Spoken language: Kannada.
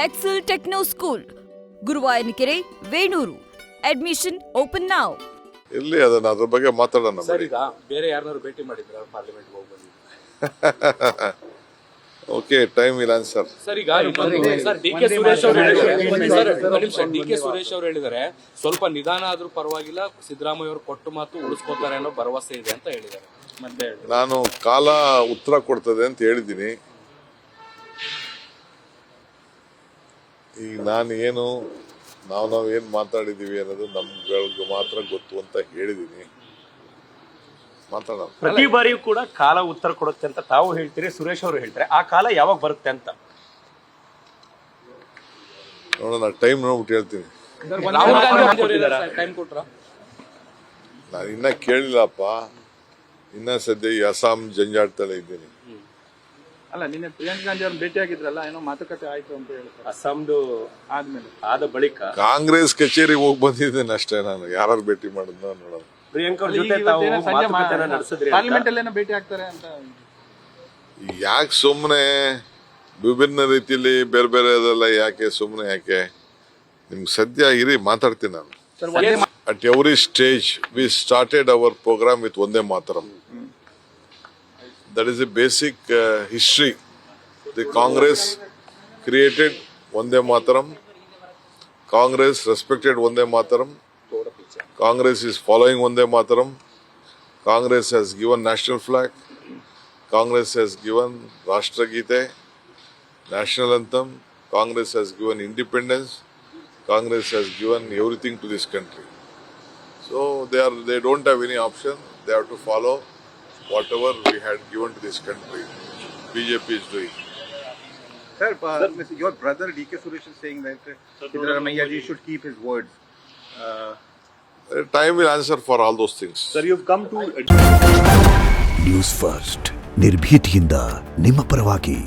Excel techno school, Guruvayanakere, Venur. Admission open now. ಇಲ್ಲಿ ಅದನ್ನ ಅದ್ರ ಬಗ್ಗೆ ಮಾತಾಡೋಣ. ಸರ್, ಈಗ ಬೇರೆ ಯಾರನ್ನಾರು ಭೇಟಿ ಮಾಡಿದ್ರ ಪಾರ್ಲಿಮೆಂಟ್ ಹೋಗಿ ಬಂದು? Okay, time will answer. Sir, ಈಗ ಸರ್ ಡಿ ಕೆ ಸುರೇಶ್ ಅವರು ಹೇಳಿದ್ದಾರೆ ಸ್ವಲ್ಪ ನಿಧಾನ ಆದ್ರೂ ಪರವಾಗಿಲ್ಲ, ಸಿದ್ದರಾಮಯ್ಯ ಅವರು ಕೊಟ್ಟು ಮಾತು ಉಳಿಸ್ಕೋತಾರೆ ಅನ್ನೋ ಭರವಸೆ ಇದೆ ಅಂತ ಹೇಳಿದ್ದಾರೆ. ಮತ್ತೆ ನಾನು ಕಾಲ ಉತ್ತರ ಕೊಡ್ತದೆ ಅಂತ ಹೇಳಿದ್ದೀನಿ. ಈಗ ನಾನು ಏನು ನಾವೇನು ಮಾತಾಡಿದೀವಿ ಅನ್ನೋದು ನಮ್ಗಳಿಗೆ ಮಾತ್ರ ಗೊತ್ತು ಅಂತ ಹೇಳಿದೀನಿ. ಮಾತಾಡೋಣ. ಪ್ರತಿ ಬಾರಿಯೂ ಕೂಡ ಕಾಲ ಉತ್ತರ ಕೊಡುತ್ತೆ ಅಂತ ತಾವು ಹೇಳ್ತೀರಿ, ಸುರೇಶ್ ಅವರು ಹೇಳ್ತಾರೆ. ಆ ಕಾಲ ಯಾವಾಗ ಬರುತ್ತೆ ಅಂತ ನೋಡೋಣ, ಟೈಮ್ ನೋಡ್ಬಿಟ್ಟು ಹೇಳ್ತೀನಿ. ರಾಹುಲ್ ಗಾಂಧಿ ಟೈಮ್ ಕೊಟ್ರ? ನಾನು ಇನ್ನ ಕೇಳಿಲ್ಲಪ್ಪ. ಇನ್ನ ಸದ್ಯ ಈ ಅಸ್ಸಾಂ ಜಂಜಾಟದಲ್ಲೇ ಇದ್ದೀನಿ. ಅಲ್ಲ, ನಿನ್ನೆ ಪ್ರಿಯಾಂಕಾ ಗಾಂಧಿ ಅವ್ರನ್ನ ಭೇಟಿ ಆಗಿದ್ರಲ್ಲ, ಏನೋ ಮಾತುಕತೆ ಆಯ್ತು ಅಂತ ಹೇಳ್ತಾರೆ. ಅಸ್ಸಾಂದು ಆದ್ಮೇಲೆ ಆದ ಬಳಿಕ ಕಾಂಗ್ರೆಸ್ ಕಚೇರಿಗೆ ಹೋಗಿ ಬಂದಿದ್ದೇನೆ ಅಷ್ಟೇ. ನಾನು ಯಾರು ಭೇಟಿ ಮಾಡಿದ್ನೋ ನೋಡೋಣ. ಪ್ರಿಯಾಂಕಾ ಅವ್ರ ಜೊತೆ ತಾವು ಮಾತುಕತೆಯನ್ನ ನಡೆಸಿದ್ರಿ. ಪಾರ್ಲಿಮೆಂಟ್ ಅಲ್ಲೇನೋ ಭೇಟಿ ಆಗ್ತಾರೆ ಅಂತ. ಯಾಕೆ ಸುಮ್ಮನೆ ವಿಭಿನ್ನ ರೀತಿಯಲ್ಲಿ ಬೇರೆ ಬೇರೆ ಅದೆಲ್ಲ ಯಾಕೆ ಸುಮ್ಮನೆ ಯಾಕೆ? ನಿಮ್ಗೆ ಸದ್ಯ ಇರಿ, ಮಾತಾಡ್ತೀನಿ ನಾನು. At every stage, we started our program with Vande Mataram. That is a basic history. The Congress created Vande Mataram. Congress respected Vande Mataram. Congress is following Vande Mataram. Congress has given national flag. Congress has given Rashtra Gite, national anthem. Congress has given independence. Congress has given everything to this country. So they don't have any option. They have to follow whatever we had given to this country. BJP is doing. Sir, your brother D.K. Suresh is saying that Siddaramaiah ji should keep his words. Time will answer for all those things. Sir, you've come to news first, ನಿರ್ಭೀತಿಯಿಂದ ನಿಮ್ಮ ಪರವಾಗಿ.